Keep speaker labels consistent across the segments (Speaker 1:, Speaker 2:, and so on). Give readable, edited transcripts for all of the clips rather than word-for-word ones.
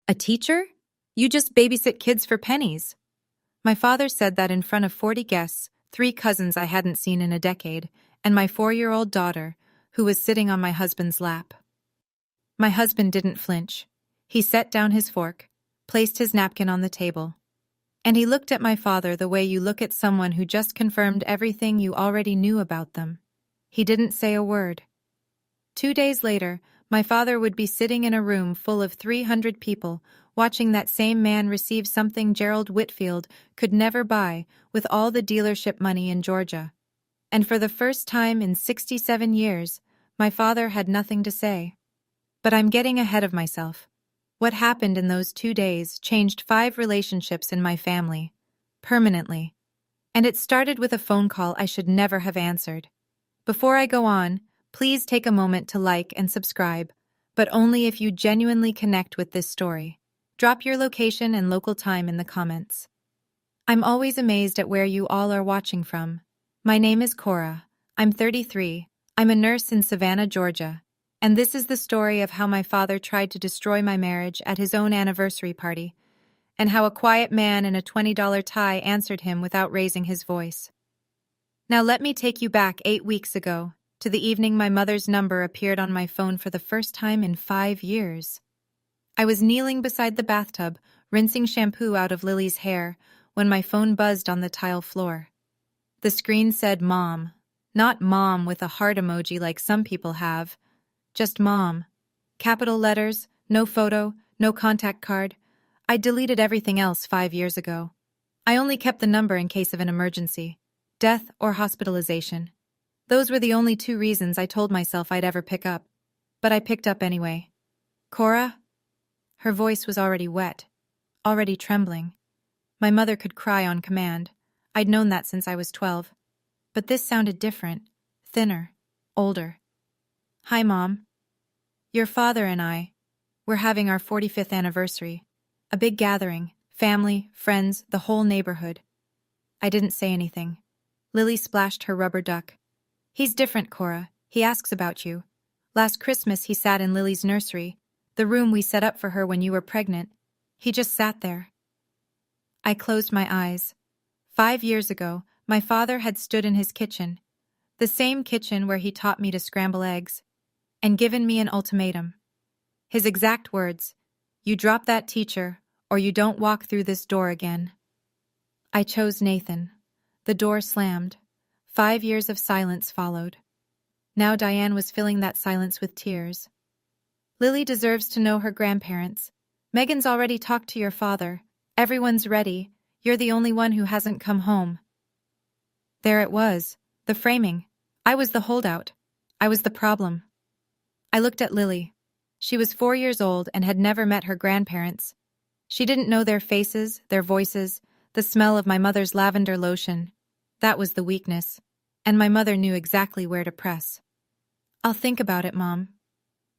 Speaker 1: A teacher? You just babysit kids for pennies. My father said that in front of 40 guests, 3 cousins I hadn't seen in a decade, and my 4-year-old daughter, who was sitting on my husband's lap. My husband didn't flinch. He set down his fork, placed his napkin on the table, and he looked at my father the way you look at someone who just confirmed everything you already knew about them. He didn't say a word. 2 days later, my father would be sitting in a room full of 300 people, watching that same man receive something Gerald Whitfield could never buy with all the dealership money in Georgia. And for the first time in 67 years, my father had nothing to say. But I'm getting ahead of myself. What happened in those 2 days changed 5 relationships in my family, permanently. And it started with a phone call I should never have answered. Before I go on, please take a moment to like and subscribe, but only if you genuinely connect with this story. Drop your location and local time in the comments. I'm always amazed at where you all are watching from. My name is Cora. I'm 33. I'm a nurse in Savannah, Georgia. And this is the story of how my father tried to destroy my marriage at his own anniversary party, and how a quiet man in a $20 tie answered him without raising his voice. Now let me take you back 8 weeks ago, to the evening my mother's number appeared on my phone for the first time in 5 years. I was kneeling beside the bathtub, rinsing shampoo out of Lily's hair, when my phone buzzed on the tile floor. The screen said Mom, not Mom with a heart emoji like some people have, just Mom. Capital letters, no photo, no contact card. I deleted everything else 5 years ago. I only kept the number in case of an emergency, death or hospitalization. Those were the only 2 reasons I told myself I'd ever pick up. But I picked up anyway. Cora? Her voice was already wet, already trembling. My mother could cry on command. I'd known that since I was 12. But this sounded different, thinner, older. Hi, Mom. Your father and we're having our 45th anniversary. A big gathering, family, friends, the whole neighborhood. I didn't say anything. Lily splashed her rubber duck. He's different, Cora. He asks about you. Last Christmas he sat in Lily's nursery, the room we set up for her when you were pregnant. He just sat there. I closed my eyes. 5 years ago, my father had stood in his kitchen, the same kitchen where he taught me to scramble eggs, and given me an ultimatum. His exact words, "You drop that teacher, or you don't walk through this door again." I chose Nathan. The door slammed. 5 years of silence followed. Now Diane was filling that silence with tears. Lily deserves to know her grandparents. Megan's already talked to your father. Everyone's ready. You're the only one who hasn't come home. There it was, the framing. I was the holdout. I was the problem. I looked at Lily. She was 4 years old and had never met her grandparents. She didn't know their faces, their voices, the smell of my mother's lavender lotion. That was the weakness, and my mother knew exactly where to press. I'll think about it, Mom.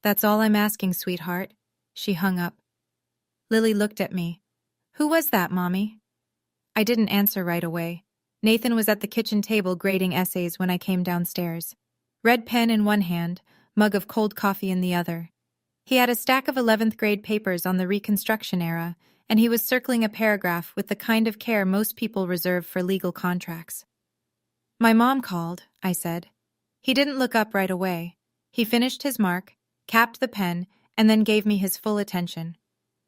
Speaker 1: That's all I'm asking, sweetheart. She hung up. Lily looked at me. Who was that, Mommy? I didn't answer right away. Nathan was at the kitchen table grading essays when I came downstairs. Red pen in one hand, mug of cold coffee in the other. He had a stack of 11th grade papers on the Reconstruction era, and he was circling a paragraph with the kind of care most people reserve for legal contracts. My mom called, I said. He didn't look up right away. He finished his mark, capped the pen, and then gave me his full attention.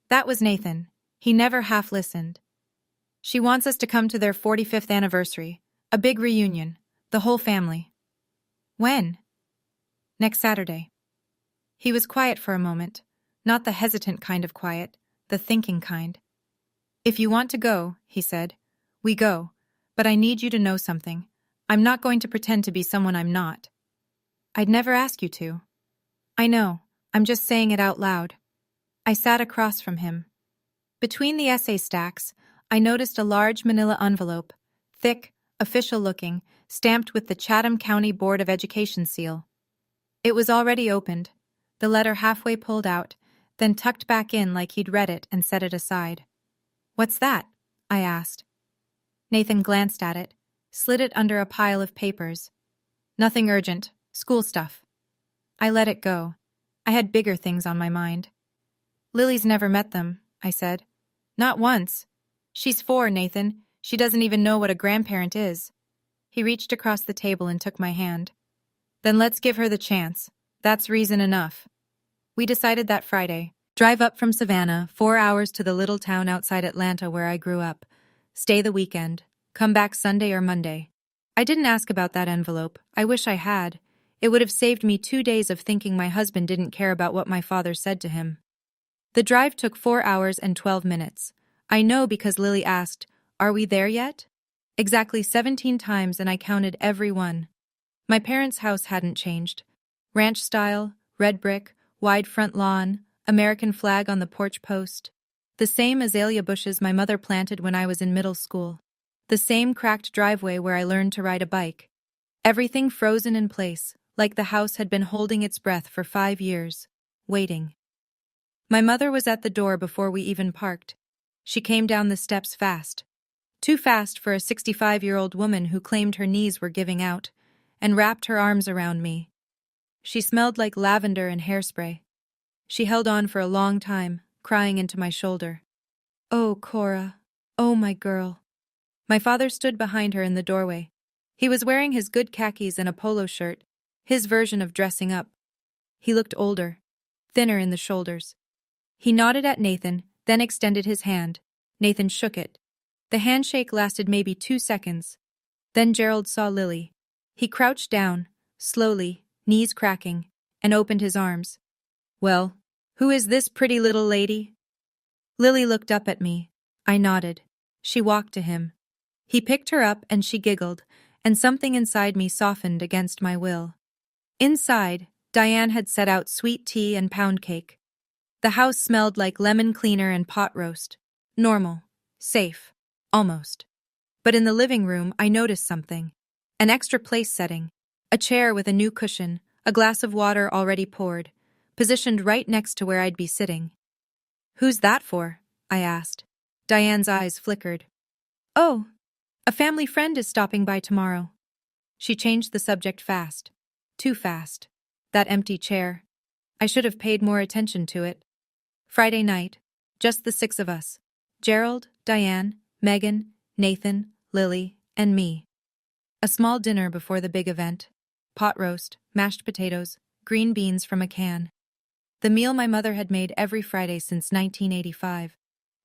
Speaker 1: That was Nathan. He never half listened. She wants us to come to their 45th anniversary, a big reunion, the whole family. When? Next Saturday. He was quiet for a moment, not the hesitant kind of quiet, the thinking kind. If you want to go, he said, we go, but I need you to know something. I'm not going to pretend to be someone I'm not. I'd never ask you to. I know, I'm just saying it out loud. I sat across from him. Between the essay stacks, I noticed a large manila envelope, thick, official-looking, stamped with the Chatham County Board of Education seal. It was already opened, the letter halfway pulled out, then tucked back in like he'd read it and set it aside. What's that? I asked. Nathan glanced at it, slid it under a pile of papers. Nothing urgent, school stuff. I let it go. I had bigger things on my mind. Lily's never met them. I said. Not once. She's 4, Nathan. She doesn't even know what a grandparent is. He reached across the table and took my hand. Then let's give her the chance. That's reason enough. We decided that Friday. Drive up from Savannah, 4 hours to the little town outside Atlanta where I grew up. Stay the weekend. Come back Sunday or Monday. I didn't ask about that envelope. I wish I had. It would have saved me 2 days of thinking my husband didn't care about what my father said to him. The drive took 4 hours and 12 minutes. I know because Lily asked, "Are we there yet?" Exactly 17 times, and I counted every one. My parents' house hadn't changed. Ranch style, red brick, wide front lawn, American flag on the porch post. The same azalea bushes my mother planted when I was in middle school. The same cracked driveway where I learned to ride a bike. Everything frozen in place, like the house had been holding its breath for 5 years, waiting. My mother was at the door before we even parked. She came down the steps fast. Too fast for a 65-year-old woman who claimed her knees were giving out, and wrapped her arms around me. She smelled like lavender and hairspray. She held on for a long time, crying into my shoulder. "Oh, Cora. Oh, my girl." My father stood behind her in the doorway. He was wearing his good khakis and a polo shirt, his version of dressing up. He looked older, thinner in the shoulders. He nodded at Nathan, then extended his hand. Nathan shook it. The handshake lasted maybe 2 seconds. Then Gerald saw Lily. He crouched down, slowly, knees cracking, and opened his arms. "Well, who is this pretty little lady?" Lily looked up at me. I nodded. She walked to him. He picked her up and she giggled, and something inside me softened against my will. Inside, Diane had set out sweet tea and pound cake. The house smelled like lemon cleaner and pot roast. Normal. Safe. Almost. But in the living room, I noticed something. An extra place setting. A chair with a new cushion, a glass of water already poured, positioned right next to where I'd be sitting. "Who's that for?" I asked. Diane's eyes flickered. "Oh, a family friend is stopping by tomorrow." She changed the subject fast. Too fast. That empty chair. I should have paid more attention to it. Friday night. Just the 6 of us. Gerald, Diane, Megan, Nathan, Lily, and me. A small dinner before the big event. Pot roast, mashed potatoes, green beans from a can. The meal my mother had made every Friday since 1985.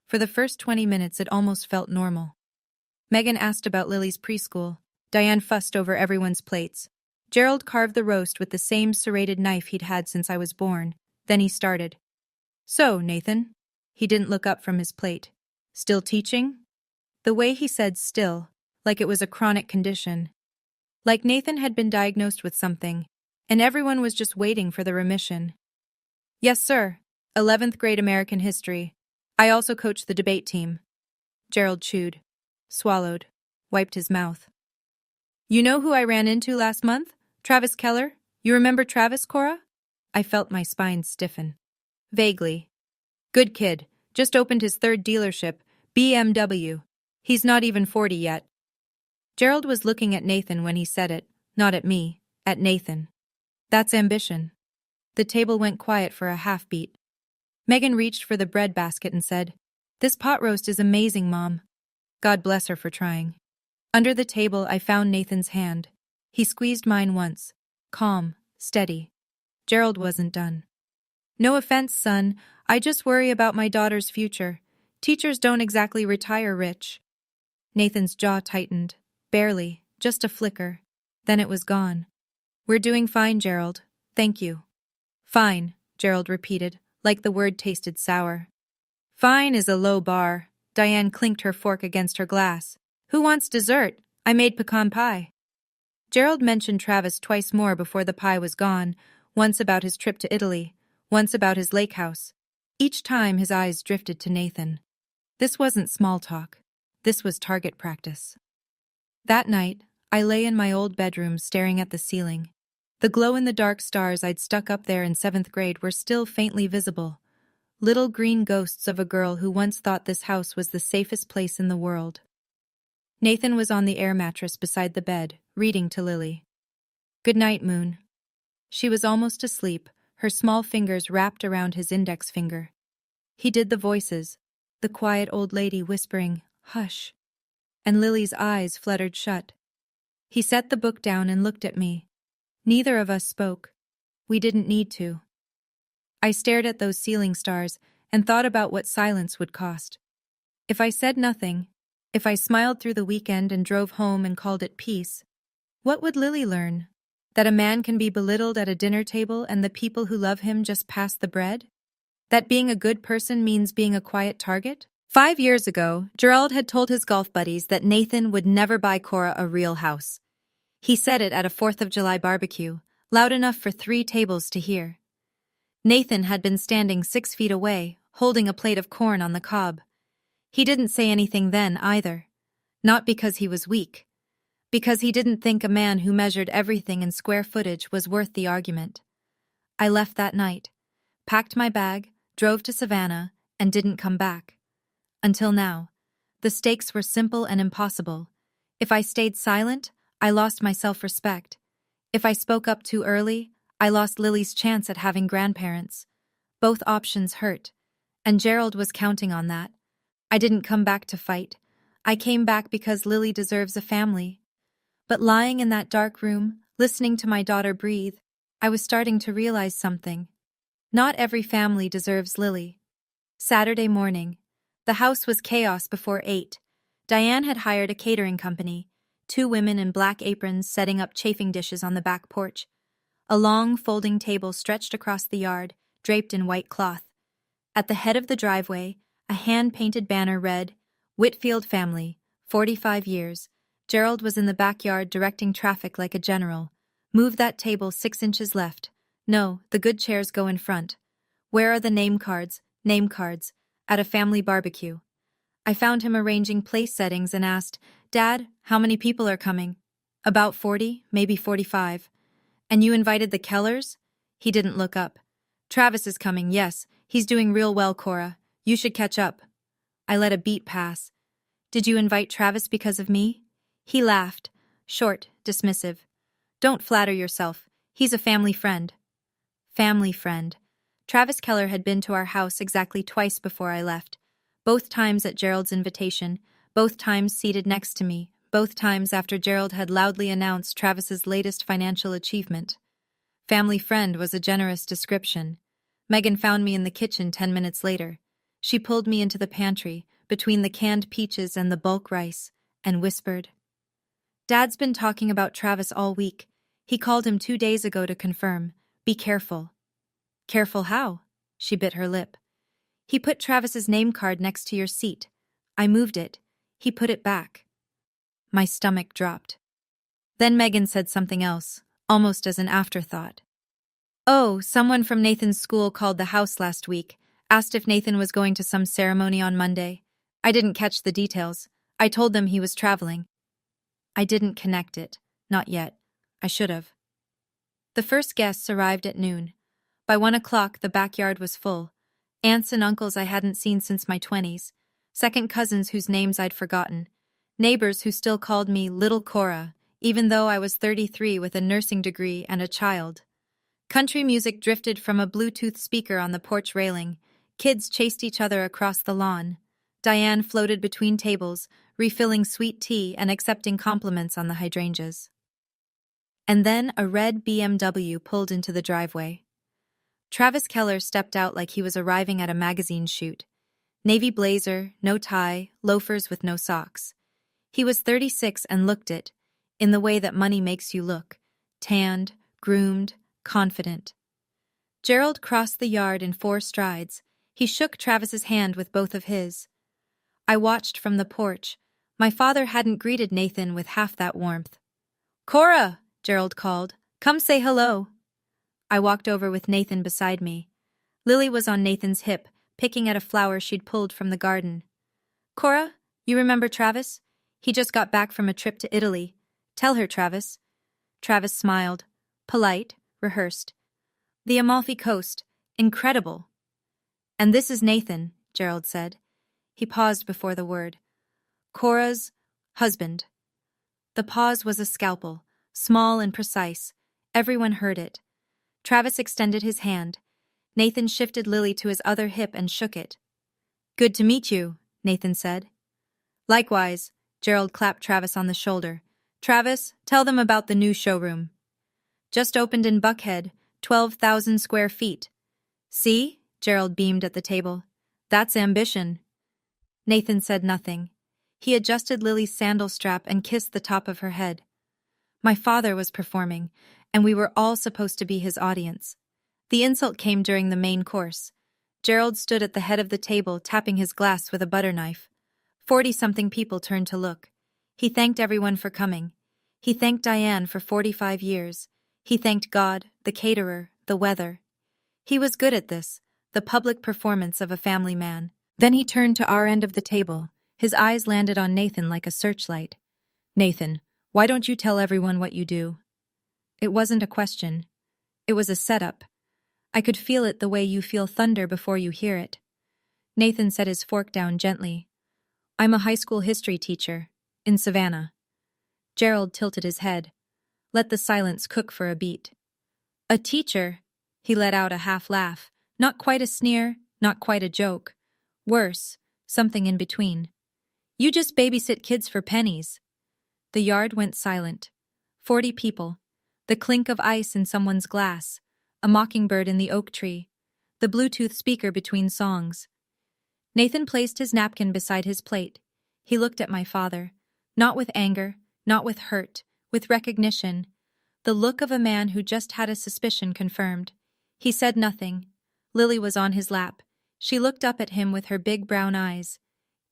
Speaker 1: For the first 20 minutes it almost felt normal. Megan asked about Lily's preschool. Diane fussed over everyone's plates. Gerald carved the roast with the same serrated knife he'd had since I was born. Then he started. "So, Nathan?" He didn't look up from his plate. "Still teaching?" The way he said still, like it was a chronic condition. Like Nathan had been diagnosed with something, and everyone was just waiting for the remission. "Yes, sir. 11th grade American history. I also coach the debate team." Gerald chewed, swallowed, wiped his mouth. "You know who I ran into last month? Travis Keller? You remember Travis, Cora?" I felt my spine stiffen. Vaguely. "Good kid. Just opened his 3rd dealership, BMW. He's not even 40 yet." Gerald was looking at Nathan when he said it, not at me, at Nathan. That's ambition. The table went quiet for a half-beat. Megan reached for the bread basket and said, "This pot roast is amazing, Mom." God bless her for trying. Under the table, I found Nathan's hand. He squeezed mine once. Calm, steady. Gerald wasn't done. "No offense, son. I just worry about my daughter's future. Teachers don't exactly retire rich." Nathan's jaw tightened. Barely, just a flicker. Then it was gone. "We're doing fine, Gerald. Thank you." "Fine," Gerald repeated, like the word tasted sour. "Fine is a low bar." Diane clinked her fork against her glass. "Who wants dessert? I made pecan pie." Gerald mentioned Travis twice more before the pie was gone, once about his trip to Italy, once about his lake house. Each time his eyes drifted to Nathan. This wasn't small talk. This was target practice. That night, I lay in my old bedroom staring at the ceiling. The glow-in-the-dark stars I'd stuck up there in 7th grade were still faintly visible. Little green ghosts of a girl who once thought this house was the safest place in the world. Nathan was on the air mattress beside the bed, reading to Lily. "Good night, Moon." She was almost asleep, her small fingers wrapped around his index finger. He did the voices, the quiet old lady whispering, "Hush," and Lily's eyes fluttered shut. He set the book down and looked at me. Neither of us spoke. We didn't need to. I stared at those ceiling stars and thought about what silence would cost. If I said nothing, if I smiled through the weekend and drove home and called it peace, what would Lily learn? That a man can be belittled at a dinner table and the people who love him just pass the bread? That being a good person means being a quiet target? 5 years ago, Gerald had told his golf buddies that Nathan would never buy Cora a real house. He said it at a 4th of July barbecue, loud enough for 3 tables to hear. Nathan had been standing 6 feet away, holding a plate of corn on the cob. He didn't say anything then either. Not because he was weak. Because he didn't think a man who measured everything in square footage was worth the argument. I left that night, packed my bag, drove to Savannah, and didn't come back. Until now. The stakes were simple and impossible. If I stayed silent, I lost my self-respect. If I spoke up too early, I lost Lily's chance at having grandparents. Both options hurt, and Gerald was counting on that. I didn't come back to fight. I came back because Lily deserves a family. But lying in that dark room, listening to my daughter breathe, I was starting to realize something. Not every family deserves Lily. Saturday morning. The house was chaos before 8. Diane had hired a catering company, 2 women in black aprons setting up chafing dishes on the back porch. A long, folding table stretched across the yard, draped in white cloth. At the head of the driveway, a hand-painted banner read, "Whitfield family, 45 years. Gerald was in the backyard directing traffic like a general. Move that table 6 inches left. No, the good chairs go in front. Where are the name cards? Name cards. At a family barbecue." I found him arranging place settings and asked, "Dad, how many people are coming?" "About 40, maybe 45. "And you invited the Kellers?" He didn't look up. "Travis is coming, yes. He's doing real well, Cora. You should catch up." I let a beat pass. "Did you invite Travis because of me?" He laughed, short, dismissive. "Don't flatter yourself. He's a family friend." Family friend. Travis Keller had been to our house exactly twice before I left. Both times at Gerald's invitation, both times seated next to me, both times after Gerald had loudly announced Travis's latest financial achievement. Family friend was a generous description. Megan found me in the kitchen 10 minutes later. She pulled me into the pantry, between the canned peaches and the bulk rice, and whispered, "Dad's been talking about Travis all week. He called him 2 days ago to confirm. Be careful." "Careful how?" She bit her lip. "He put Travis's name card next to your seat. I moved it. He put it back." My stomach dropped. Then Megan said something else, almost as an afterthought. "Oh, someone from Nathan's school called the house last week, asked if Nathan was going to some ceremony on Monday. I didn't catch the details. I told them he was traveling." I didn't connect it. Not yet. I should have. The first guests arrived at noon. By 1 o'clock, the backyard was full. Aunts and uncles I hadn't seen since my 20s. Second cousins whose names I'd forgotten. Neighbors who still called me Little Cora, even though I was 33 with a nursing degree and a child. Country music drifted from a Bluetooth speaker on the porch railing. Kids chased each other across the lawn. Diane floated between tables, refilling sweet tea and accepting compliments on the hydrangeas. And then a red BMW pulled into the driveway. Travis Keller stepped out like he was arriving at a magazine shoot. Navy blazer, no tie, loafers with no socks. He was 36 and looked it, in the way that money makes you look, tanned, groomed, confident. Gerald crossed the yard in 4 strides. He shook Travis's hand with both of his. I watched from the porch. My father hadn't greeted Nathan with half that warmth. "Cora!" Gerald called. "Come say hello." I walked over with Nathan beside me. Lily was on Nathan's hip, picking at a flower she'd pulled from the garden. "Cora, you remember Travis? He just got back from a trip to Italy. Tell her, Travis." Travis smiled. Polite, rehearsed. "The Amalfi Coast. Incredible." "And this is Nathan," Gerald said. He paused before the word. "Cora's husband." The pause was a scalpel, small and precise. Everyone heard it. Travis extended his hand. Nathan shifted Lily to his other hip and shook it. Good to meet you, Nathan said. Likewise, Gerald clapped Travis on the shoulder. Travis, tell them about the new showroom. Just opened in Buckhead, 12,000 square feet. See? Gerald beamed at the table. That's ambition. Nathan said nothing. He adjusted Lily's sandal strap and kissed the top of her head. My father was performing, and we were all supposed to be his audience. The insult came during the main course. Gerald stood at the head of the table, tapping his glass with a butter knife. 40-something people turned to look. He thanked everyone for coming. He thanked Diane for 45 years. He thanked God, the caterer, the weather. He was good at this, the public performance of a family man. Then he turned to our end of the table. His eyes landed on Nathan like a searchlight. Nathan, why don't you tell everyone what you do? It wasn't a question. It was a setup. I could feel it the way you feel thunder before you hear it. Nathan set his fork down gently. I'm a high school history teacher, in Savannah. Gerald tilted his head. Let the silence cook for a beat. A teacher? He let out a half laugh. Not quite a sneer, not quite a joke. Worse, something in between. You just babysit kids for pennies. The yard went silent. 40 people. The clink of ice in someone's glass. A mockingbird in the oak tree. The Bluetooth speaker between songs. Nathan placed his napkin beside his plate. He looked at my father. Not with anger, not with hurt, with recognition. The look of a man who just had a suspicion confirmed. He said nothing. Lily was on his lap. She looked up at him with her big brown eyes.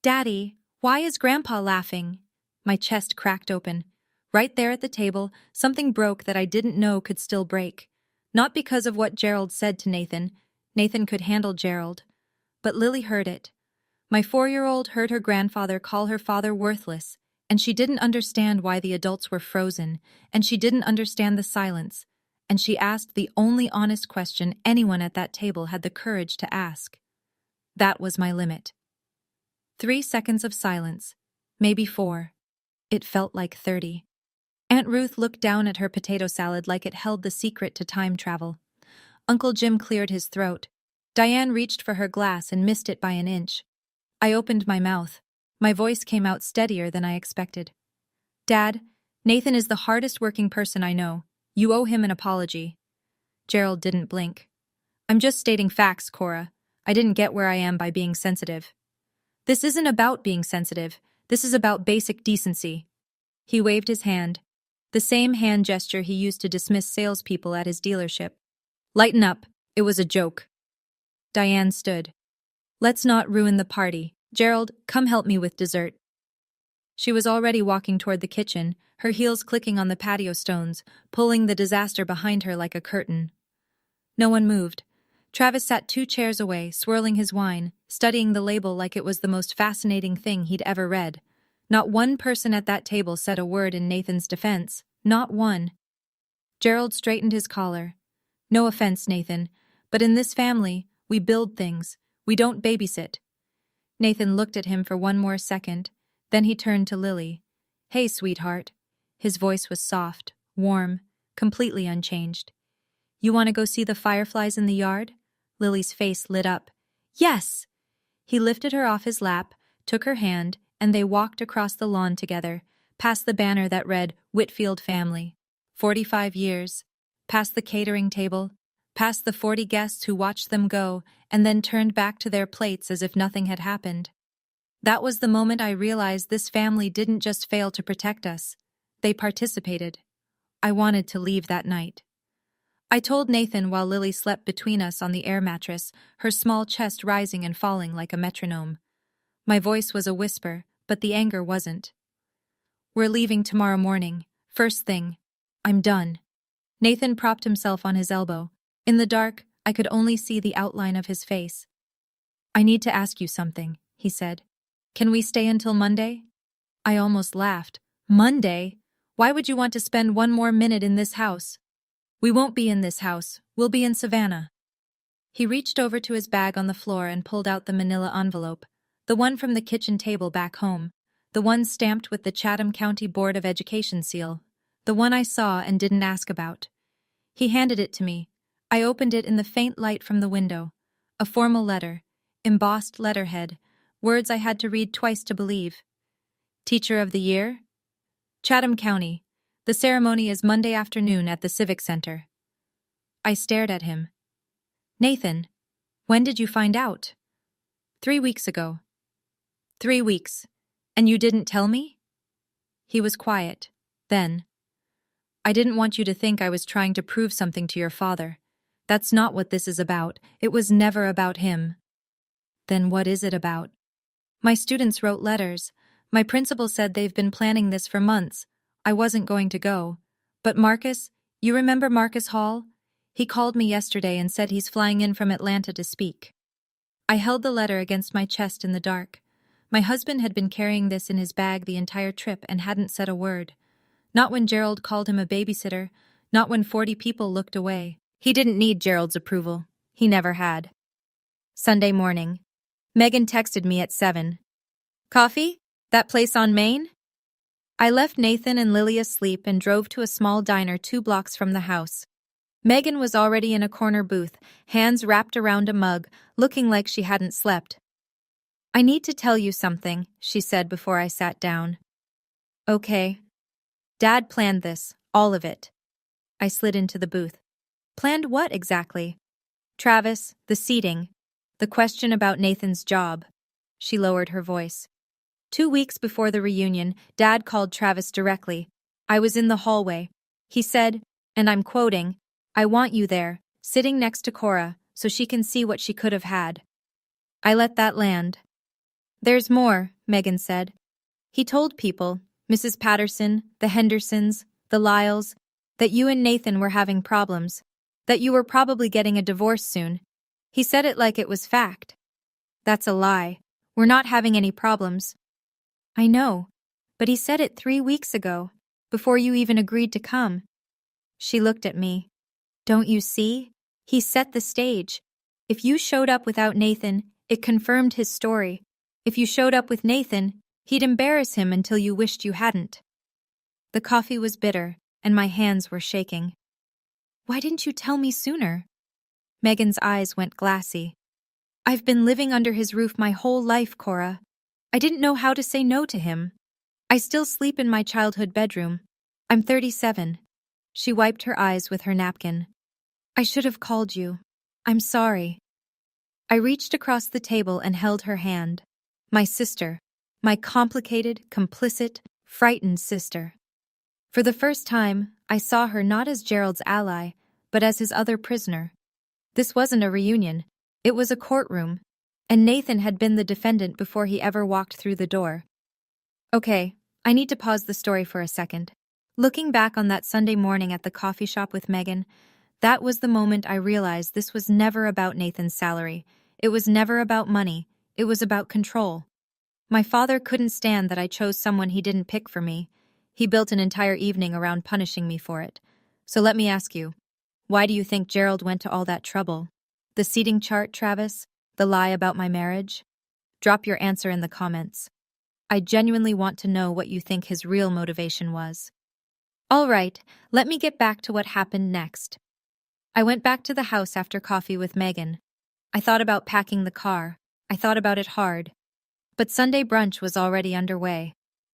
Speaker 1: Daddy, why is Grandpa laughing? My chest cracked open. Right there at the table, something broke that I didn't know could still break. Not because of what Gerald said to Nathan. Nathan could handle Gerald. But Lily heard it. My 4-year-old heard her grandfather call her father worthless, and she didn't understand why the adults were frozen, and she didn't understand the silence, and she asked the only honest question anyone at that table had the courage to ask. That was my limit. 3 seconds of silence, maybe 4. It felt like 30. Aunt Ruth looked down at her potato salad like it held the secret to time travel. Uncle Jim cleared his throat. Diane reached for her glass and missed it by an inch. I opened my mouth. My voice came out steadier than I expected. Dad, Nathan is the hardest working person I know. You owe him an apology. Gerald didn't blink. I'm just stating facts, Cora. I didn't get where I am by being sensitive. This isn't about being sensitive. This is about basic decency. He waved his hand. The same hand gesture he used to dismiss salespeople at his dealership. Lighten up. It was a joke. Diane stood. Let's not ruin the party. Gerald, come help me with dessert. She was already walking toward the kitchen, her heels clicking on the patio stones, pulling the disaster behind her like a curtain. No one moved. Travis sat 2 chairs away, swirling his wine, studying the label like it was the most fascinating thing he'd ever read. Not one person at that table said a word in Nathan's defense. Not one. Gerald straightened his collar. No offense, Nathan, but in this family, we build things. We don't babysit. Nathan looked at him for one more second. Then he turned to Lily. Hey, sweetheart. His voice was soft, warm, completely unchanged. You want to go see the fireflies in the yard? Lily's face lit up. Yes! He lifted her off his lap, took her hand, and they walked across the lawn together, past the banner that read Whitfield Family. 45 years. Past the catering table, past the 40 guests who watched them go and then turned back to their plates as if nothing had happened. That was the moment I realized this family didn't just fail to protect us. They participated. I wanted to leave that night. I told Nathan while Lily slept between us on the air mattress, her small chest rising and falling like a metronome. My voice was a whisper, but the anger wasn't. We're leaving tomorrow morning. First thing. I'm done. Nathan propped himself on his elbow. In the dark, I could only see the outline of his face. I need to ask you something, he said. Can we stay until Monday? I almost laughed. Monday? Why would you want to spend one more minute in this house? We won't be in this house. We'll be in Savannah. He reached over to his bag on the floor and pulled out the manila envelope, the one from the kitchen table back home, the one stamped with the Chatham County Board of Education seal, the one I saw and didn't ask about. He handed it to me. I opened it in the faint light from the window. A formal letter, embossed letterhead, words I had to read twice to believe. Teacher of the Year? Chatham County. The ceremony is Monday afternoon at the Civic Center. I stared at him. Nathan, when did you find out? 3 weeks ago. 3 weeks. And you didn't tell me? He was quiet. Then, I didn't want you to think I was trying to prove something to your father. That's not what this is about. It was never about him. Then what is it about? My students wrote letters. My principal said they've been planning this for months. I wasn't going to go. But Marcus, you remember Marcus Hall? He called me yesterday and said he's flying in from Atlanta to speak. I held the letter against my chest in the dark. My husband had been carrying this in his bag the entire trip and hadn't said a word. Not when Gerald called him a babysitter, not when 40 people looked away. He didn't need Gerald's approval. He never had. Sunday morning. Megan texted me at 7. Coffee? That place on Main? I left Nathan and Lily asleep and drove to a small diner 2 blocks from the house. Megan was already in a corner booth, hands wrapped around a mug, looking like she hadn't slept. I need to tell you something, she said before I sat down. Okay. Dad planned this, all of it. I slid into the booth. Planned what exactly? Travis, the seating, the question about Nathan's job. She lowered her voice. 2 weeks before the reunion, Dad called Travis directly. I was in the hallway. He said, and I'm quoting, I want you there, sitting next to Cora, so she can see what she could have had. I let that land. There's more, Megan said. He told people, Mrs. Patterson, the Hendersons, the Lyles, that you and Nathan were having problems, that you were probably getting a divorce soon. He said it like it was fact. That's a lie. We're not having any problems. I know, but he said it 3 weeks ago, before you even agreed to come. She looked at me. Don't you see? He set the stage. If you showed up without Nathan, it confirmed his story. If you showed up with Nathan, he'd embarrass him until you wished you hadn't. The coffee was bitter, and my hands were shaking. Why didn't you tell me sooner? Megan's eyes went glassy. I've been living under his roof my whole life, Cora. I didn't know how to say no to him. I still sleep in my childhood bedroom. I'm 37. She wiped her eyes with her napkin. I should have called you. I'm sorry. I reached across the table and held her hand. My sister. My complicated, complicit, frightened sister. For the first time, I saw her not as Gerald's ally, but as his other prisoner. This wasn't a reunion. It was a courtroom, and Nathan had been the defendant before he ever walked through the door. Okay, I need to pause the story for a second. Looking back on that Sunday morning at the coffee shop with Megan, that was the moment I realized this was never about Nathan's salary. It was never about money. It was about control. My father couldn't stand that I chose someone he didn't pick for me. He built an entire evening around punishing me for it. So let me ask you, why do you think Gerald went to all that trouble? The seating chart, Travis? The lie about my marriage? Drop your answer in the comments. I genuinely want to know what you think his real motivation was. All right, let me get back to what happened next. I went back to the house after coffee with Megan. I thought about packing the car. I thought about it hard. But Sunday brunch was already underway.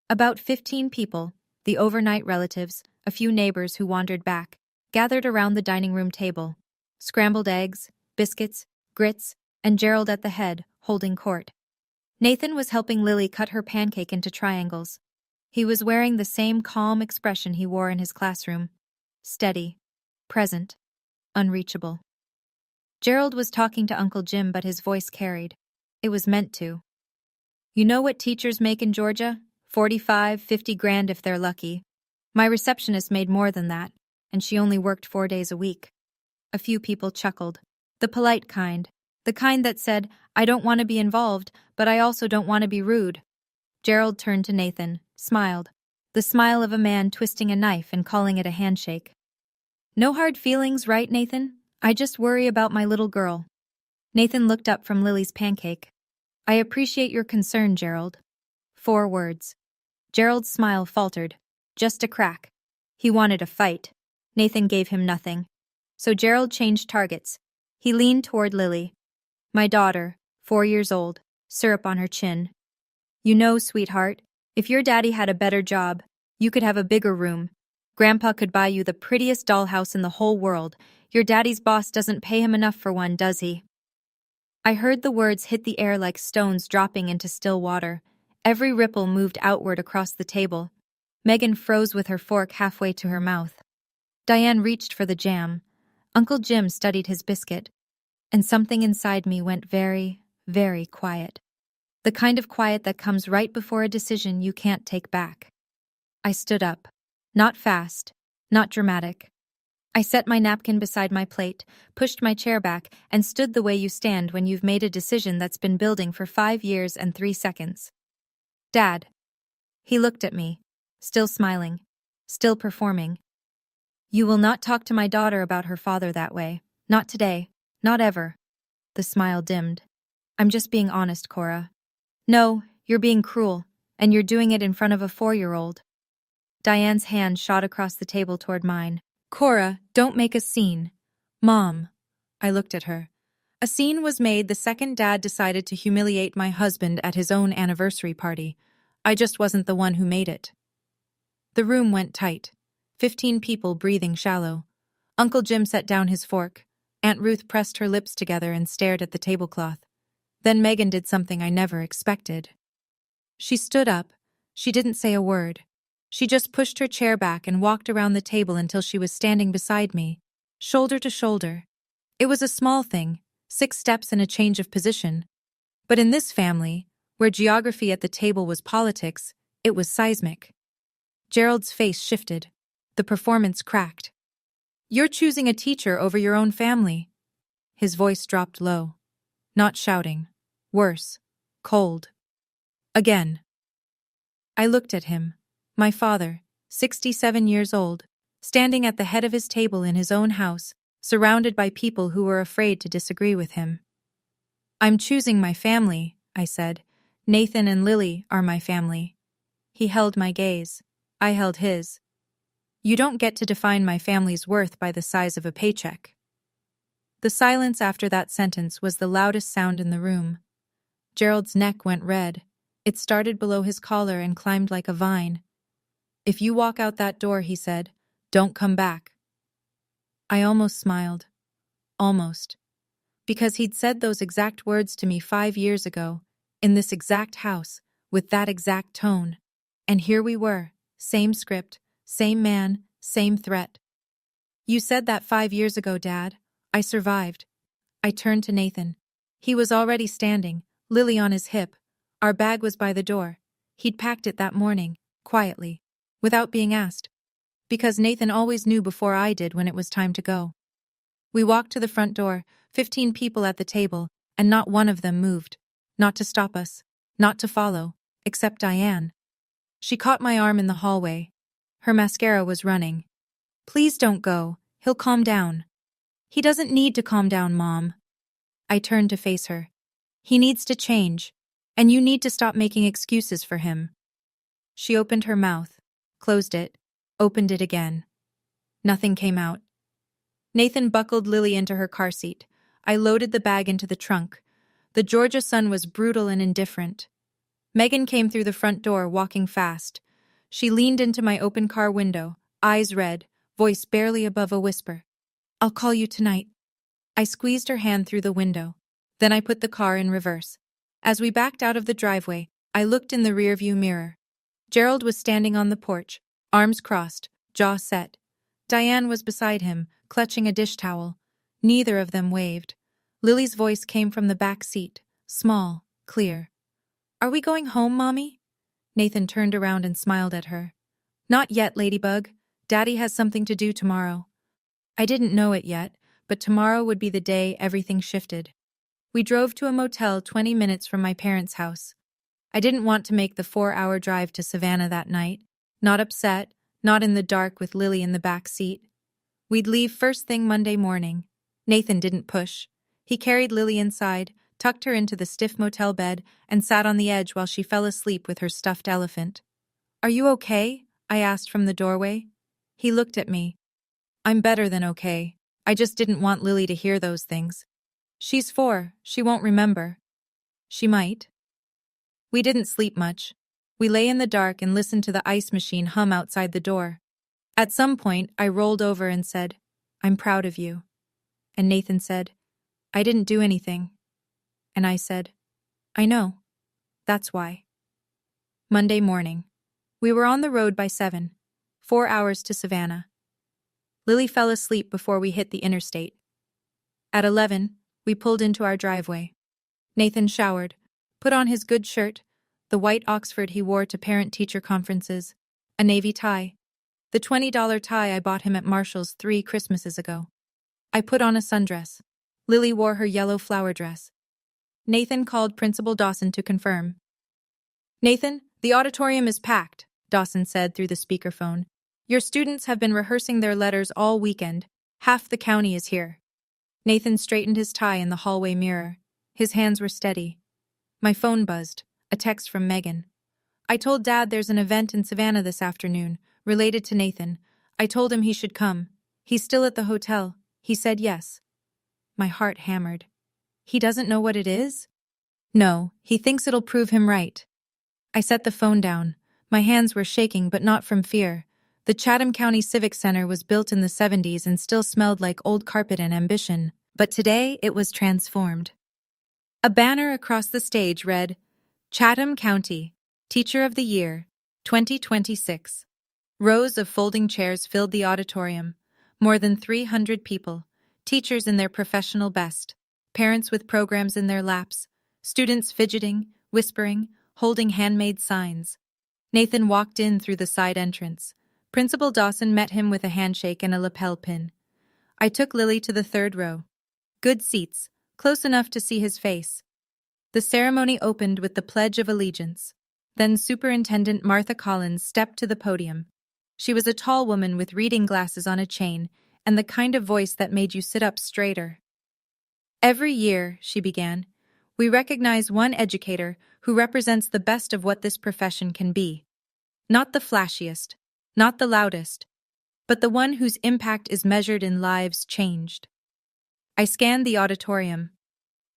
Speaker 1: About 15 people, the overnight relatives, a few neighbors who wandered back, gathered around the dining room table. Scrambled eggs, biscuits, grits, and Gerald at the head, holding court. Nathan was helping Lily cut her pancake into triangles. He was wearing the same calm expression he wore in his classroom. Steady, present, unreachable. Gerald was talking to Uncle Jim, but his voice carried. It was meant to. You know what teachers make in Georgia? 45, 50 grand if they're lucky. My receptionist made more than that, and she only worked 4 days a week. A few people chuckled. The polite kind. The kind that said, I don't want to be involved, but I also don't want to be rude. Gerald turned to Nathan, smiled. The smile of a man twisting a knife and calling it a handshake. No hard feelings, right, Nathan? I just worry about my little girl. Nathan looked up from Lily's pancake. I appreciate your concern, Gerald. 4 words. Gerald's smile faltered. Just a crack. He wanted a fight. Nathan gave him nothing. So Gerald changed targets. He leaned toward Lily. My daughter, 4 years old. syrup on her chin. You know, sweetheart, if your daddy had a better job, you could have a bigger room. Grandpa could buy you the prettiest dollhouse in the whole world. Your daddy's boss doesn't pay him enough for one, does he? I heard the words hit the air like stones dropping into still water. Every ripple moved outward across the table. Megan froze with her fork halfway to her mouth. Diane reached for the jam. Uncle Jim studied his biscuit. And something inside me went very, very quiet. The kind of quiet that comes right before a decision you can't take back. I stood up. Not fast, not dramatic. I set my napkin beside my plate, pushed my chair back, and stood the way you stand when you've made a decision that's been building for 5 years and 3 seconds. Dad. He looked at me, still smiling, still performing. You will not talk to my daughter about her father that way. Not today. Not ever. The smile dimmed. I'm just being honest, Cora. No, you're being cruel, and you're doing it in front of a 4-year-old. Diane's hand shot across the table toward mine. Cora, don't make a scene. Mom. I looked at her. A scene was made the second Dad decided to humiliate my husband at his own anniversary party. I just wasn't the one who made it. The room went tight. 15 people breathing shallow. Uncle Jim set down his fork. Aunt Ruth pressed her lips together and stared at the tablecloth. Then Megan did something I never expected. She stood up. She didn't say a word. She just pushed her chair back and walked around the table until she was standing beside me, shoulder to shoulder. It was a small thing, 6 steps and a change of position. But in this family, where geography at the table was politics, it was seismic. Gerald's face shifted. The performance cracked. You're choosing a teacher over your own family. His voice dropped low. Not shouting. Worse. Cold. Again. I looked at him. My father, 67 years old, standing at the head of his table in his own house, surrounded by people who were afraid to disagree with him. I'm choosing my family, I said. Nathan and Lily are my family. He held my gaze. I held his. You don't get to define my family's worth by the size of a paycheck. The silence after that sentence was the loudest sound in the room. Gerald's neck went red. It started below his collar and climbed like a vine. If you walk out that door, he said, don't come back. I almost smiled. Almost. Because he'd said those exact words to me 5 years ago, in this exact house, with that exact tone. And here we were, same script, same man, same threat. You said that 5 years ago, Dad. I survived. I turned to Nathan. He was already standing, Lily on his hip. Our bag was by the door. He'd packed it that morning, quietly, without being asked. Because Nathan always knew before I did when it was time to go. We walked to the front door, 15 people at the table, and not one of them moved. Not to stop us, not to follow, except Diane. She caught my arm in the hallway. Her mascara was running. Please don't go, he'll calm down. He doesn't need to calm down, Mom. I turned to face her. He needs to change, and you need to stop making excuses for him. She opened her mouth, closed it, opened it again. Nothing came out. Nathan buckled Lily into her car seat. I loaded the bag into the trunk. The Georgia sun was brutal and indifferent. Megan came through the front door, walking fast. She leaned into my open car window, eyes red, voice barely above a whisper. I'll call you tonight. I squeezed her hand through the window. Then I put the car in reverse. As we backed out of the driveway, I looked in the rearview mirror. Gerald was standing on the porch, arms crossed, jaw set. Diane was beside him, clutching a dish towel. Neither of them waved. Lily's voice came from the back seat, small, clear. Are we going home, Mommy? Nathan turned around and smiled at her. Not yet, Ladybug. Daddy has something to do tomorrow. I didn't know it yet, but tomorrow would be the day everything shifted. We drove to a motel 20 minutes from my parents' house. I didn't want to make the 4-hour drive to Savannah that night. Not upset, not in the dark with Lily in the back seat. We'd leave first thing Monday morning. Nathan didn't push. He carried Lily inside, tucked her into the stiff motel bed, and sat on the edge while she fell asleep with her stuffed elephant. Are you okay? I asked from the doorway. He looked at me. I'm better than okay. I just didn't want Lily to hear those things. She's 4, she won't remember. She might. We didn't sleep much. We lay in the dark and listened to the ice machine hum outside the door. At some point, I rolled over and said, "I'm proud of you." And Nathan said, "I didn't do anything." And I said, "I know. That's why." Monday morning. We were on the road by 7, 4 hours to Savannah. Lily fell asleep before we hit the interstate. At 11, we pulled into our driveway. Nathan showered, put on his good shirt, the white Oxford he wore to parent-teacher conferences, a navy tie, the $20 tie I bought him at Marshall's 3 Christmases ago. I put on a sundress. Lily wore her yellow flower dress. Nathan called Principal Dawson to confirm. "Nathan, the auditorium is packed," Dawson said through the speakerphone. "Your students have been rehearsing their letters all weekend. Half the county is here." Nathan straightened his tie in the hallway mirror. His hands were steady. My phone buzzed, a text from Megan. "I told Dad there's an event in Savannah this afternoon, related to Nathan. I told him he should come. He's still at the hotel. He said yes." My heart hammered. He doesn't know what it is? No, he thinks it'll prove him right. I set the phone down. My hands were shaking, but not from fear. The Chatham County Civic Center was built in the 70s and still smelled like old carpet and ambition, but today it was transformed. A banner across the stage read, "Chatham County, Teacher of the Year, 2026. Rows of folding chairs filled the auditorium. More than 300 people, teachers in their professional best, parents with programs in their laps, students fidgeting, whispering, holding handmade signs. Nathan walked in through the side entrance. Principal Dawson met him with a handshake and a lapel pin. I took Lily to the 3rd row. Good seats, close enough to see his face. The ceremony opened with the Pledge of Allegiance. Then Superintendent Martha Collins stepped to the podium. She was a tall woman with reading glasses on a chain and the kind of voice that made you sit up straighter. "Every year," she began, "we recognize one educator who represents the best of what this profession can be. Not the flashiest, not the loudest, but the one whose impact is measured in lives changed." I scanned the auditorium.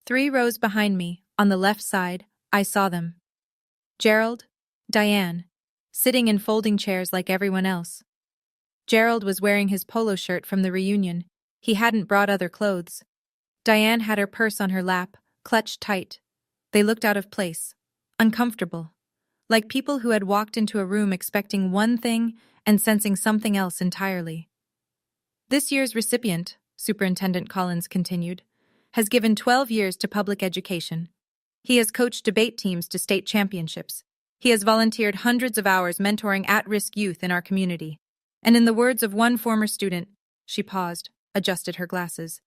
Speaker 1: 3 rows behind me, on the left side, I saw them. Gerald, Diane, sitting in folding chairs like everyone else. Gerald was wearing his polo shirt from the reunion. He hadn't brought other clothes. Diane had her purse on her lap, clutched tight. They looked out of place, uncomfortable, like people who had walked into a room expecting one thing and sensing something else entirely. "This year's recipient," Superintendent Collins continued, "has given 12 years to public education. He has coached debate teams to state championships. He has volunteered hundreds of hours mentoring at-risk youth in our community. And in the words of one former student," she paused, adjusted her glasses,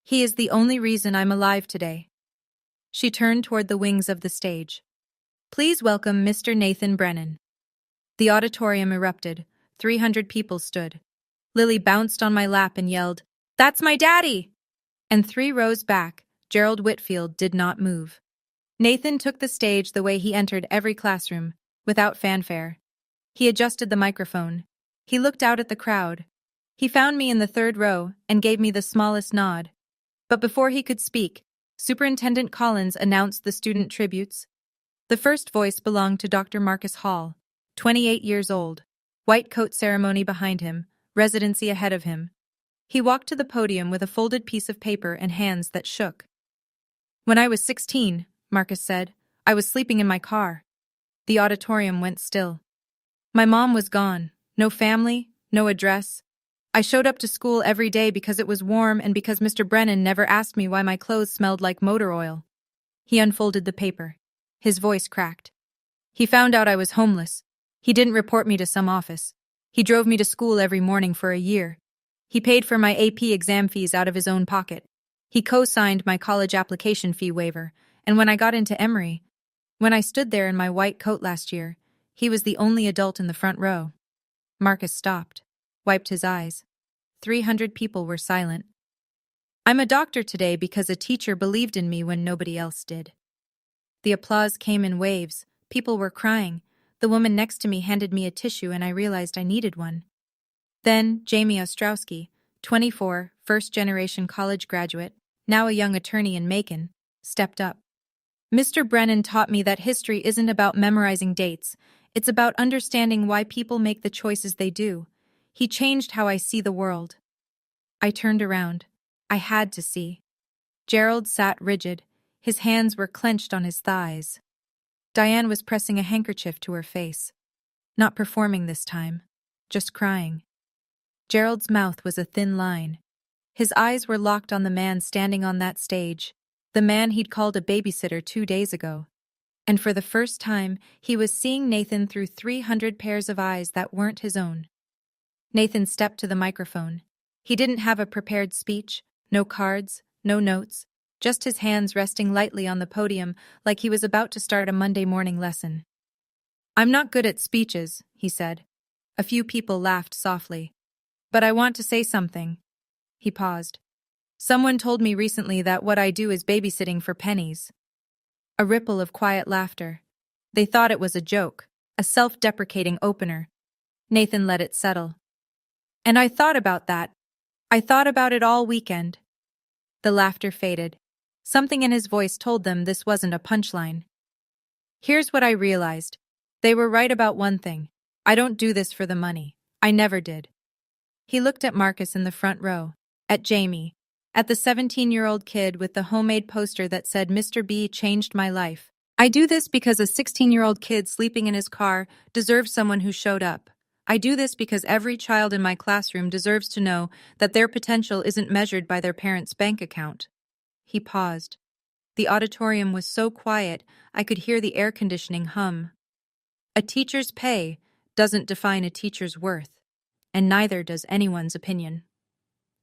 Speaker 1: "he is the only reason I'm alive today." She turned toward the wings of the stage. "Please welcome Mr. Nathan Brennan." The auditorium erupted. 300 people stood. Lily bounced on my lap and yelled, "That's my daddy!" And 3 rows back, Gerald Whitfield did not move. Nathan took the stage the way he entered every classroom, without fanfare. He adjusted the microphone. He looked out at the crowd. He found me in the 3rd row and gave me the smallest nod. But before he could speak, Superintendent Collins announced the student tributes. The first voice belonged to Dr. Marcus Hall, 28 years old, white coat ceremony behind him, residency ahead of him. He walked to the podium with a folded piece of paper and hands that shook. "When I was 16, Marcus said, "I was sleeping in my car." The auditorium went still. "My mom was gone. No family, no address. I showed up to school every day because it was warm and because Mr. Brennan never asked me why my clothes smelled like motor oil." He unfolded the paper. His voice cracked. "He found out I was homeless. He didn't report me to some office. He drove me to school every morning for a year. He paid for my AP exam fees out of his own pocket. He co-signed my college application fee waiver, and when I got into Emory, when I stood there in my white coat last year, he was the only adult in the front row." Marcus stopped, wiped his eyes. 300 people were silent. "I'm a doctor today because a teacher believed in me when nobody else did." The applause came in waves. People were crying. The woman next to me handed me a tissue and I realized I needed one. Then Jamie Ostrowski, 24, first-generation college graduate, now a young attorney in Macon, stepped up. Mr. Brennan taught me that history isn't about memorizing dates, it's about understanding why people make the choices they do. He changed how I see the world. I turned around. I had to see. Gerald sat rigid. His hands were clenched on his thighs. Diane was pressing a handkerchief to her face. Not performing this time. Just crying. Gerald's mouth was a thin line. His eyes were locked on the man standing on that stage, the man he'd called a babysitter 2 days ago. And for the first time, he was seeing Nathan through 300 pairs of eyes that weren't his own. Nathan stepped to the microphone. He didn't have a prepared speech, no cards, no notes, just his hands resting lightly on the podium like he was about to start a Monday morning lesson. "I'm not good at speeches," he said. A few people laughed softly. "But I want to say something." He paused. "Someone told me recently that what I do is babysitting for pennies." A ripple of quiet laughter. They thought it was a joke, a self-deprecating opener. Nathan let it settle. "And I thought about that. I thought about it all weekend." The laughter faded. Something in his voice told them this wasn't a punchline. "Here's what I realized. They were right about one thing. I don't do this for the money. I never did." He looked at Marcus in the front row, at Jamie, at the 17-year-old kid with the homemade poster that said Mr. B changed my life. "I do this because a 16-year-old kid sleeping in his car deserves someone who showed up. I do this because every child in my classroom deserves to know that their potential isn't measured by their parents' bank account." He paused. The auditorium was so quiet I could hear the air conditioning hum. A teacher's pay doesn't define a teacher's worth, and neither does anyone's opinion.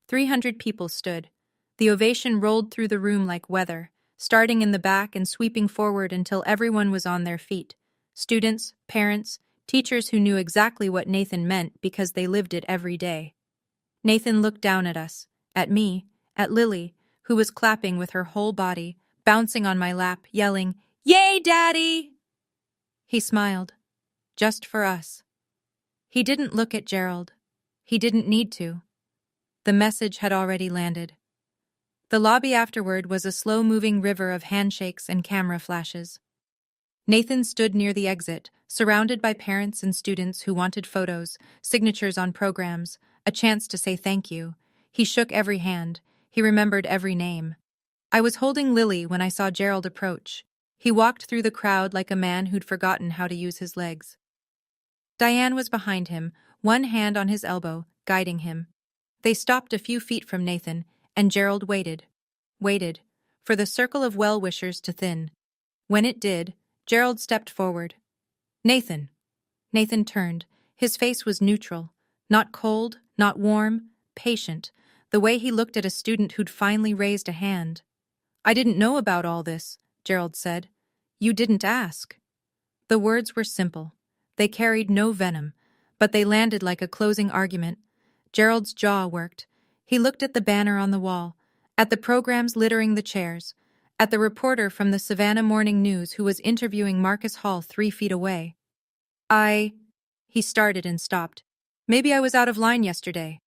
Speaker 1: 300 people stood. The ovation rolled through the room like weather, starting in the back and sweeping forward until everyone was on their feet. Students, parents, teachers who knew exactly what Nathan meant because they lived it every day. Nathan looked down at us, at me, at Lily, who was clapping with her whole body, bouncing on my lap, yelling, "Yay, Daddy!" He smiled. Just for us. He didn't look at Gerald. He didn't need to. The message had already landed. The lobby afterward was a slow-moving river of handshakes and camera flashes. Nathan stood near the exit, surrounded by parents and students who wanted photos, signatures on programs, a chance to say thank you. He shook every hand. He remembered every name. I was holding Lily when I saw Gerald approach. He walked through the crowd like a man who'd forgotten how to use his legs. Diane was behind him, one hand on his elbow, guiding him. They stopped a few feet from Nathan, and Gerald waited, for the circle of well-wishers to thin. When it did, Gerald stepped forward. "Nathan." Nathan turned. His face was neutral, not cold, not warm, patient, the way he looked at a student who'd finally raised a hand. "I didn't know about all this," Gerald said. "You didn't ask." The words were simple. They carried no venom, but they landed like a closing argument. Gerald's jaw worked. He looked at the banner on the wall, at the programs littering the chairs, at the reporter from the Savannah Morning News who was interviewing Marcus Hall 3 feet away. He started and stopped. "Maybe I was out of line yesterday."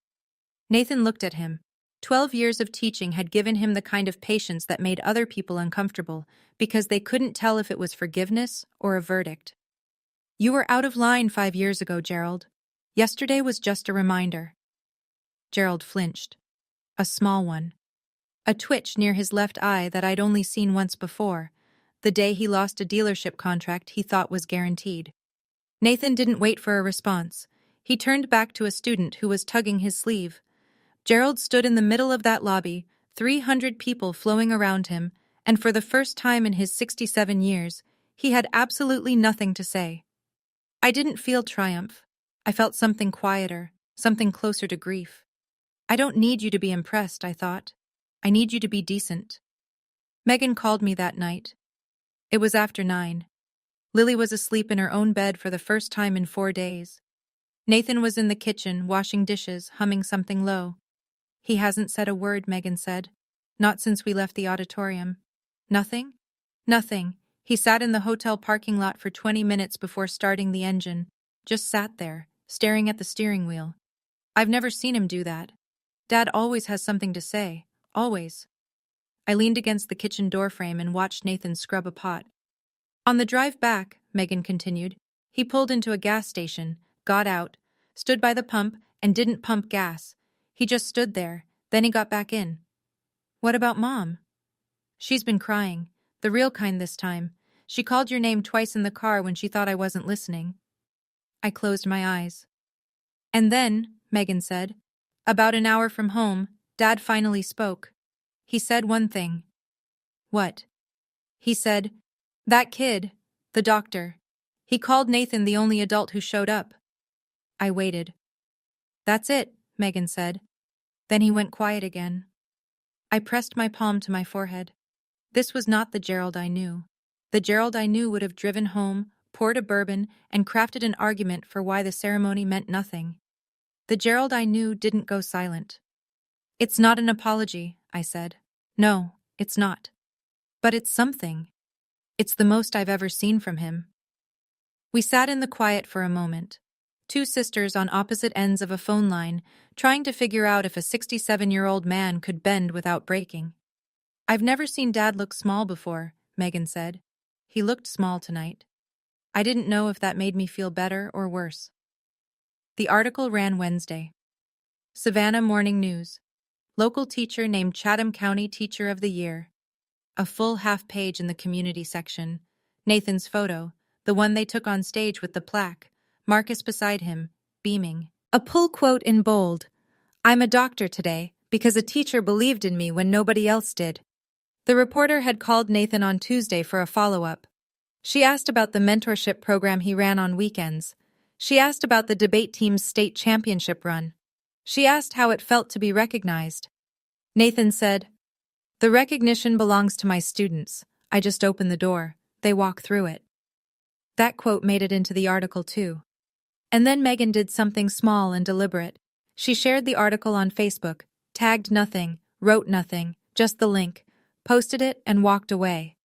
Speaker 1: Nathan looked at him. 12 years of teaching had given him the kind of patience that made other people uncomfortable because they couldn't tell if it was forgiveness or a verdict. "You were out of line 5 years ago, Gerald. Yesterday was just a reminder." Gerald flinched. A small one. A twitch near his left eye that I'd only seen once before, the day he lost a dealership contract he thought was guaranteed. Nathan didn't wait for a response. He turned back to a student who was tugging his sleeve. Gerald stood in the middle of that lobby, 300 people flowing around him, and for the first time in his 67 years, he had absolutely nothing to say. I didn't feel triumph. I felt something quieter, something closer to grief. "I don't need you to be impressed," I thought. "I need you to be decent." Megan called me that night. It was after 9. Lily was asleep in her own bed for the first time in 4 days. Nathan was in the kitchen, washing dishes, humming something low. "He hasn't said a word," Megan said. "Not since we left the auditorium." "Nothing?" "Nothing. He sat in the hotel parking lot for 20 minutes before starting the engine. Just sat there, staring at the steering wheel. I've never seen him do that. Dad always has something to say. Always." I leaned against the kitchen doorframe and watched Nathan scrub a pot. On the drive back, Megan continued, he pulled into a gas station, got out, stood by the pump, and didn't pump gas. He just stood there, then he got back in. What about Mom? She's been crying, the real kind this time. She called your name twice in the car when she thought I wasn't listening. I closed my eyes. And then, Megan said, about an hour from home, Dad finally spoke. He said one thing. What? He said, that kid, the doctor. He called Nathan the only adult who showed up. I waited. That's it, Megan said. Then he went quiet again. I pressed my palm to my forehead. This was not the Gerald I knew. The Gerald I knew would have driven home, poured a bourbon, and crafted an argument for why the ceremony meant nothing. The Gerald I knew didn't go silent. It's not an apology, I said. No, it's not. But it's something. It's the most I've ever seen from him. We sat in the quiet for a moment. Two sisters on opposite ends of a phone line, trying to figure out if a 67-year-old man could bend without breaking. I've never seen Dad look small before, Megan said. He looked small tonight. I didn't know if that made me feel better or worse. The article ran Wednesday. Savannah Morning News. Local teacher named Chatham County Teacher of the Year. A full half page in the community section. Nathan's photo, the one they took on stage with the plaque. Marcus beside him, beaming. A pull quote in bold. I'm a doctor today because a teacher believed in me when nobody else did. The reporter had called Nathan on Tuesday for a follow-up. She asked about the mentorship program he ran on weekends. She asked about the debate team's state championship run. She asked how it felt to be recognized. Nathan said, the recognition belongs to my students. I just open the door. They walk through it. That quote made it into the article too. And then Megan did something small and deliberate. She shared the article on Facebook, tagged nothing, wrote nothing, just the link, posted it, and walked away.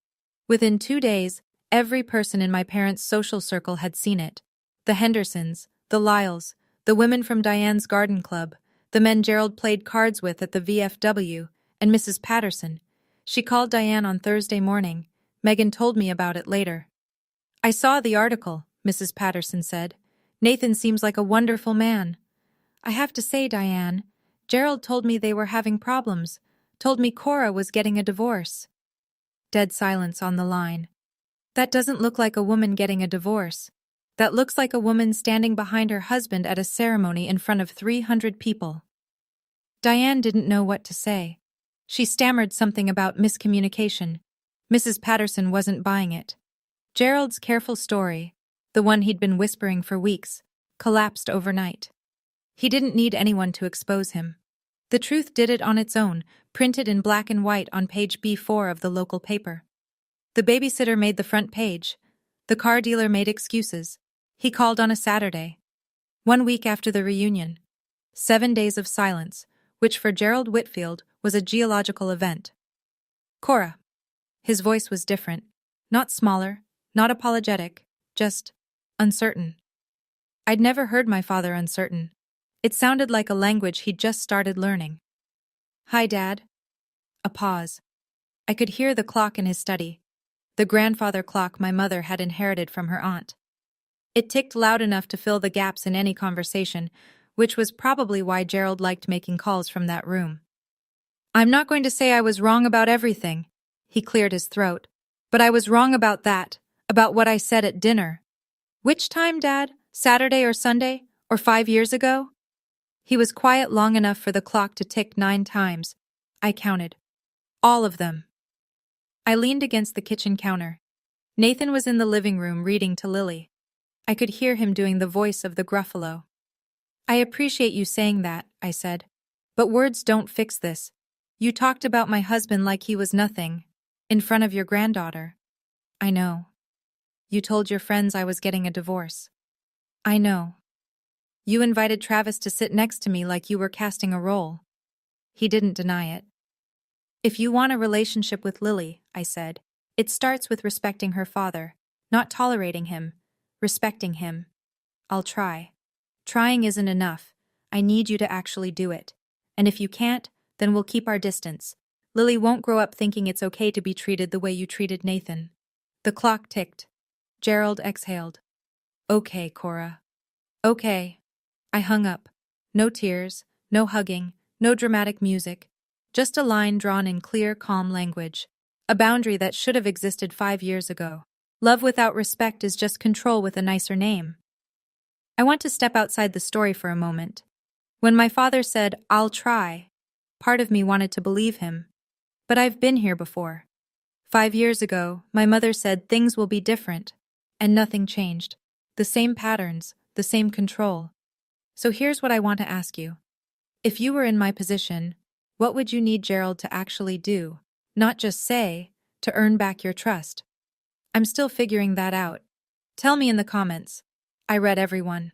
Speaker 1: Within 2 days, every person in my parents' social circle had seen it. The Hendersons, the Lyles, the women from Diane's garden club, the men Gerald played cards with at the VFW, and Mrs. Patterson. She called Diane on Thursday morning. Megan told me about it later. I saw the article, Mrs. Patterson said. Nathan seems like a wonderful man. I have to say, Diane, Gerald told me they were having problems, told me Cora was getting a divorce. Dead silence on the line. That doesn't look like a woman getting a divorce. That looks like a woman standing behind her husband at a ceremony in front of 300 people. Diane didn't know what to say. She stammered something about miscommunication. Mrs. Patterson wasn't buying it. Gerald's careful story, the one he'd been whispering for weeks, collapsed overnight. He didn't need anyone to expose him. The truth did it on its own, printed in black and white on page B4 of the local paper. The babysitter made the front page. The car dealer made excuses. He called on a Saturday. 1 week after the reunion. 7 days of silence, which for Gerald Whitfield was a geological event. Cora. His voice was different. Not smaller, not apologetic, just uncertain. I'd never heard my father uncertain. It sounded like a language he'd just started learning. Hi, Dad. A pause. I could hear the clock in his study, the grandfather clock my mother had inherited from her aunt. It ticked loud enough to fill the gaps in any conversation, which was probably why Gerald liked making calls from that room. I'm not going to say I was wrong about everything, he cleared his throat, but I was wrong about that, about what I said at dinner. Which time, Dad? Saturday or Sunday? Or 5 years ago? He was quiet long enough for the clock to tick 9 times. I counted. All of them. I leaned against the kitchen counter. Nathan was in the living room reading to Lily. I could hear him doing the voice of the Gruffalo. I appreciate you saying that, I said. But words don't fix this. You talked about my husband like he was nothing, in front of your granddaughter. I know. You told your friends I was getting a divorce. I know. You invited Travis to sit next to me like you were casting a role. He didn't deny it. If you want a relationship with Lily, I said, it starts with respecting her father, not tolerating him, respecting him. I'll try. Trying isn't enough. I need you to actually do it. And if you can't, then we'll keep our distance. Lily won't grow up thinking it's okay to be treated the way you treated Nathan. The clock ticked. Gerald exhaled. Okay, Cora. Okay. I hung up. No tears, no hugging, no dramatic music. Just a line drawn in clear, calm language. A boundary that should have existed 5 years ago. Love without respect is just control with a nicer name. I want to step outside the story for a moment. When my father said, "I'll try," part of me wanted to believe him. But I've been here before. 5 years ago, my mother said things will be different, and nothing changed. The same patterns, the same control. So here's what I want to ask you. If you were in my position, what would you need Gerald to actually do, not just say, to earn back your trust? I'm still figuring that out. Tell me in the comments. I read everyone.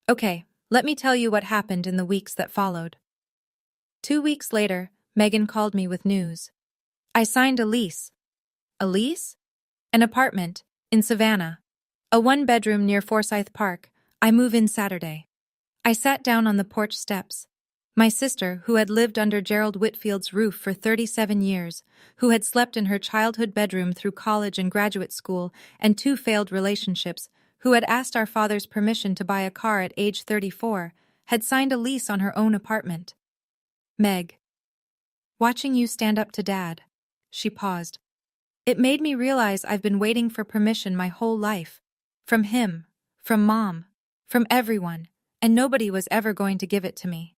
Speaker 1: Okay, let me tell you what happened in the weeks that followed. 2 weeks later, Megan called me with news. I signed a lease. A lease? An apartment, in Savannah. A 1-bedroom near Forsyth Park. I move in Saturday. I sat down on the porch steps. My sister, who had lived under Gerald Whitfield's roof for 37 years, who had slept in her childhood bedroom through college and graduate school and 2 failed relationships, who had asked our father's permission to buy a car at age 34, had signed a lease on her own apartment. Meg. Watching you stand up to Dad. She paused. It made me realize I've been waiting for permission my whole life. From him, from Mom, from everyone, and nobody was ever going to give it to me.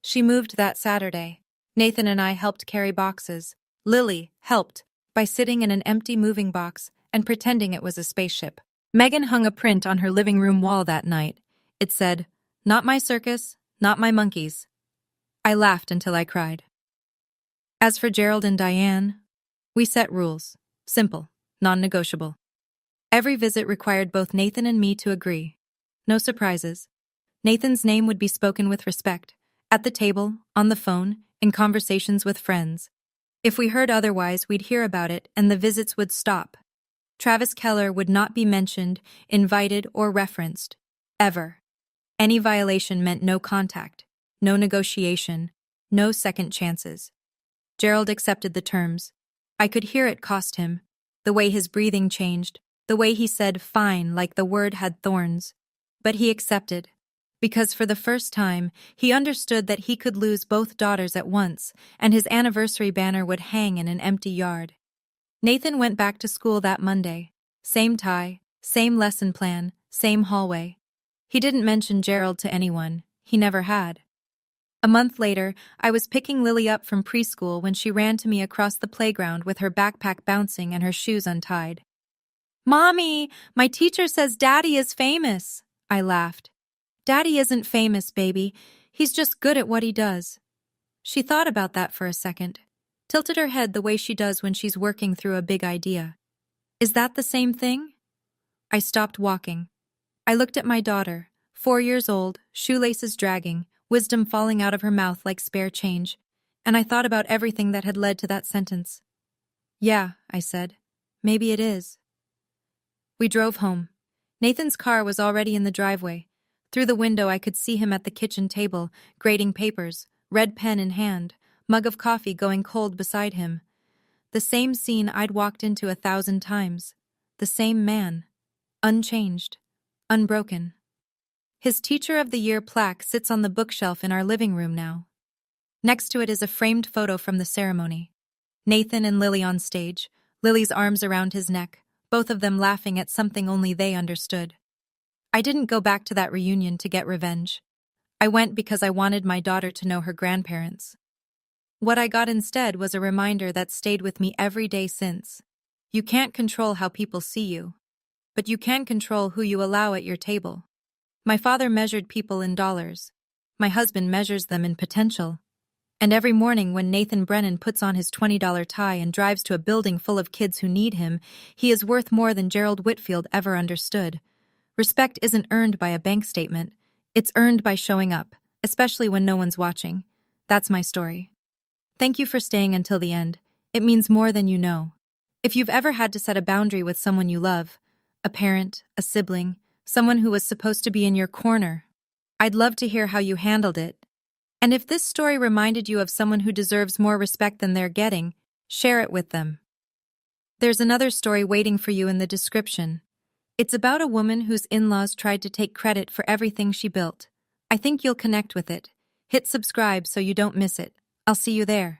Speaker 1: She moved that Saturday. Nathan and I helped carry boxes. Lily helped by sitting in an empty moving box and pretending it was a spaceship. Megan hung a print on her living room wall that night. It said, "Not my circus, not my monkeys." I laughed until I cried. As for Gerald and Diane, we set rules. Simple, non-negotiable. Every visit required both Nathan and me to agree. No surprises. Nathan's name would be spoken with respect. At the table, on the phone, in conversations with friends. If we heard otherwise, we'd hear about it and the visits would stop. Travis Keller would not be mentioned, invited, or referenced. Ever. Any violation meant no contact, no negotiation, no second chances. Gerald accepted the terms. I could hear it cost him. The way his breathing changed, the way he said fine like the word had thorns. But he accepted. Because for the first time, he understood that he could lose both daughters at once, and his anniversary banner would hang in an empty yard. Nathan went back to school that Monday. Same tie, same lesson plan, same hallway. He didn't mention Gerald to anyone. He never had. A month later, I was picking Lily up from preschool when she ran to me across the playground with her backpack bouncing and her shoes untied. "Mommy, my teacher says Daddy is famous." I laughed. "Daddy isn't famous, baby. He's just good at what he does." She thought about that for a second, tilted her head the way she does when she's working through a big idea. Is that the same thing? I stopped walking. I looked at my daughter, 4 years old, shoelaces dragging, wisdom falling out of her mouth like spare change, and I thought about everything that had led to that sentence. "Yeah," I said. "Maybe it is." We drove home. Nathan's car was already in the driveway. Through the window I could see him at the kitchen table, grading papers, red pen in hand, mug of coffee going cold beside him. The same scene I'd walked into 1,000 times. The same man. Unchanged. Unbroken. His Teacher of the Year plaque sits on the bookshelf in our living room now. Next to it is a framed photo from the ceremony. Nathan and Lily on stage, Lily's arms around his neck, both of them laughing at something only they understood. I didn't go back to that reunion to get revenge. I went because I wanted my daughter to know her grandparents. What I got instead was a reminder that stayed with me every day since. You can't control how people see you, but you can control who you allow at your table. My father measured people in dollars. My husband measures them in potential. And every morning when Nathan Brennan puts on his $20 tie and drives to a building full of kids who need him, he is worth more than Gerald Whitfield ever understood. Respect isn't earned by a bank statement. It's earned by showing up, especially when no one's watching. That's my story. Thank you for staying until the end. It means more than you know. If you've ever had to set a boundary with someone you love, a parent, a sibling, someone who was supposed to be in your corner, I'd love to hear how you handled it. And if this story reminded you of someone who deserves more respect than they're getting, share it with them. There's another story waiting for you in the description. It's about a woman whose in-laws tried to take credit for everything she built. I think you'll connect with it. Hit subscribe so you don't miss it. I'll see you there.